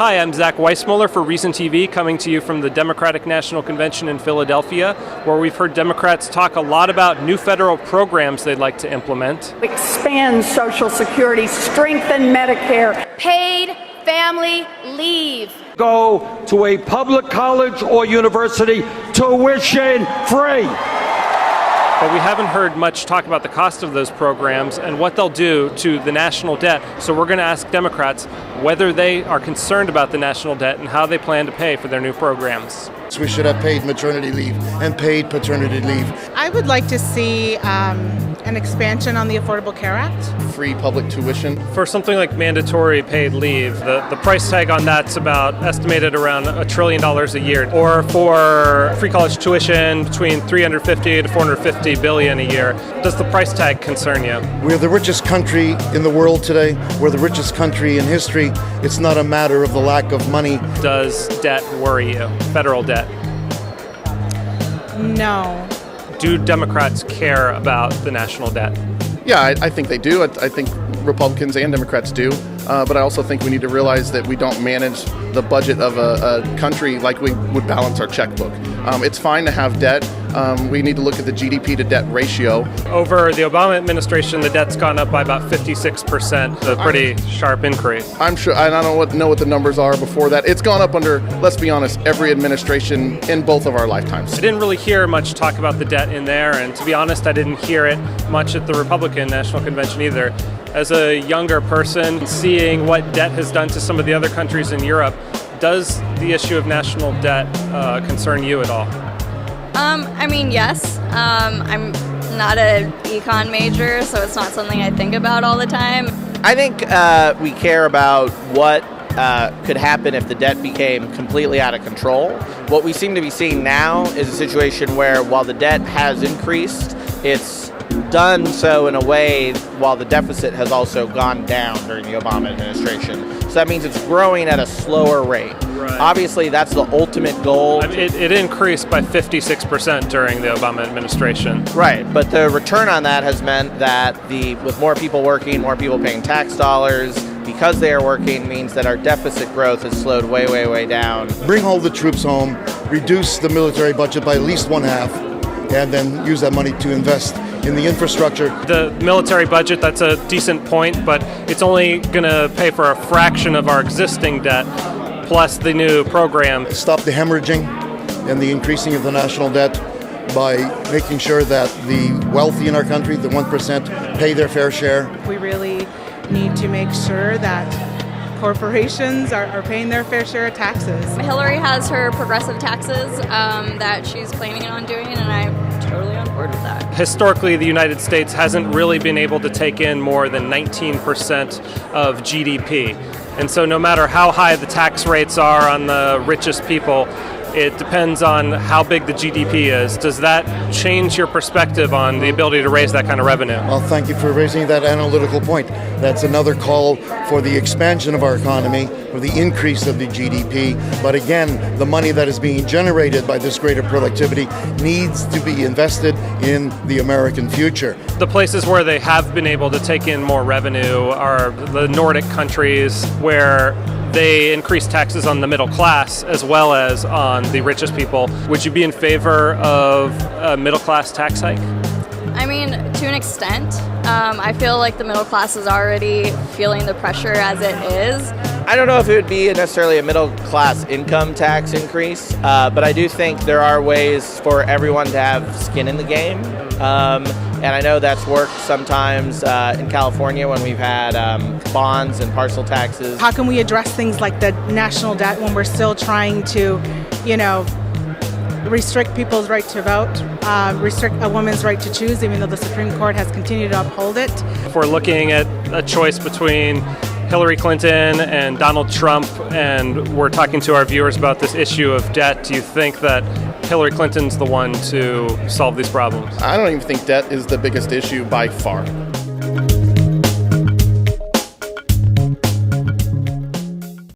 Hi, I'm Zach Weissmueller for Reason TV, coming to you from the Democratic National Convention in Philadelphia, where we've heard Democrats talk a lot about new federal programs they'd like to implement. Expand Social Security, strengthen Medicare. Paid family leave. Go to a public college or university tuition free. But we haven't heard much talk about the cost of those programs and what they'll do to the national debt. So we're going to ask Democrats whether they are concerned about the national debt and how they plan to pay for their new programs. We should have paid maternity leave and paid paternity leave. I would like to see an expansion on the Affordable Care Act. Free public tuition. For something like mandatory paid leave, the price tag on that's about estimated around $1 trillion a year. Or for free college tuition, between $350 to $450 billion a year. Does the price tag concern you? We're the richest country in the world today. We're the richest country in history. It's not a matter of the lack of money. Does debt worry you? Federal debt? No. Do Democrats care about the national debt? Yeah, I think they do. I think Republicans and Democrats do. But I also think we need to realize that we don't manage the budget of a country like we would balance our checkbook. It's fine to have debt. We need to look at the GDP to debt ratio. Over the Obama administration, the debt's gone up by about 56%, a pretty sharp increase. I'm sure, and I don't know what the numbers are before that. It's gone up under, let's be honest, every administration in both of our lifetimes. I didn't really hear much talk about the debt in there, and to be honest, I didn't hear it much at the Republican National Convention either. As a younger person, seeing what debt has done to some of the other countries in Europe, does the issue of national debt concern you at all? I mean, yes. I'm not an econ major, so it's not something I think about all the time. I think we care about what could happen if the debt became completely out of control. What we seem to be seeing now is a situation where while the debt has increased, it's done so in a way while the deficit has also gone down during the Obama administration. So that means it's growing at a slower rate. Right. Obviously, that's the ultimate goal. It increased by 56% during the Obama administration. Right, but the return on that has meant that with more people working, more people paying tax dollars, because they are working, means that our deficit growth has slowed way, way, way down. Bring all the troops home, reduce the military budget by at least one half, and then use that money to invest in the infrastructure. The military budget, that's a decent point, but it's only going to pay for a fraction of our existing debt, plus the new program. Stop the hemorrhaging and the increasing of the national debt by making sure that the wealthy in our country, the 1%, pay their fair share. We really need to make sure that corporations are paying their fair share of taxes. Hillary has her progressive taxes that she's planning on doing, and I'm totally on board with that. Historically, the United States hasn't really been able to take in more than 19% of GDP. And so no matter how high the tax rates are on the richest people, it depends on how big the GDP is. Does that change your perspective on the ability to raise that kind of revenue? Well, thank you for raising that analytical point. That's another call for the expansion of our economy, for the increase of the GDP. But again, the money that is being generated by this greater productivity needs to be invested in the American future. The places where they have been able to take in more revenue are the Nordic countries, where they increase taxes on the middle class as well as on the richest people. Would you be in favor of a middle class tax hike? I mean, to an extent. I feel like the middle class is already feeling the pressure as it is. I don't know if it would be necessarily a middle class income tax increase, but I do think there are ways for everyone to have skin in the game. And I know that's worked sometimes in California when we've had bonds and parcel taxes. How can we address things like the national debt when we're still trying to, restrict people's right to vote, restrict a woman's right to choose, even though the Supreme Court has continued to uphold it? If we're looking at a choice between Hillary Clinton and Donald Trump, and we're talking to our viewers about this issue of debt, do you think that Hillary Clinton's the one to solve these problems? I don't even think debt is the biggest issue by far.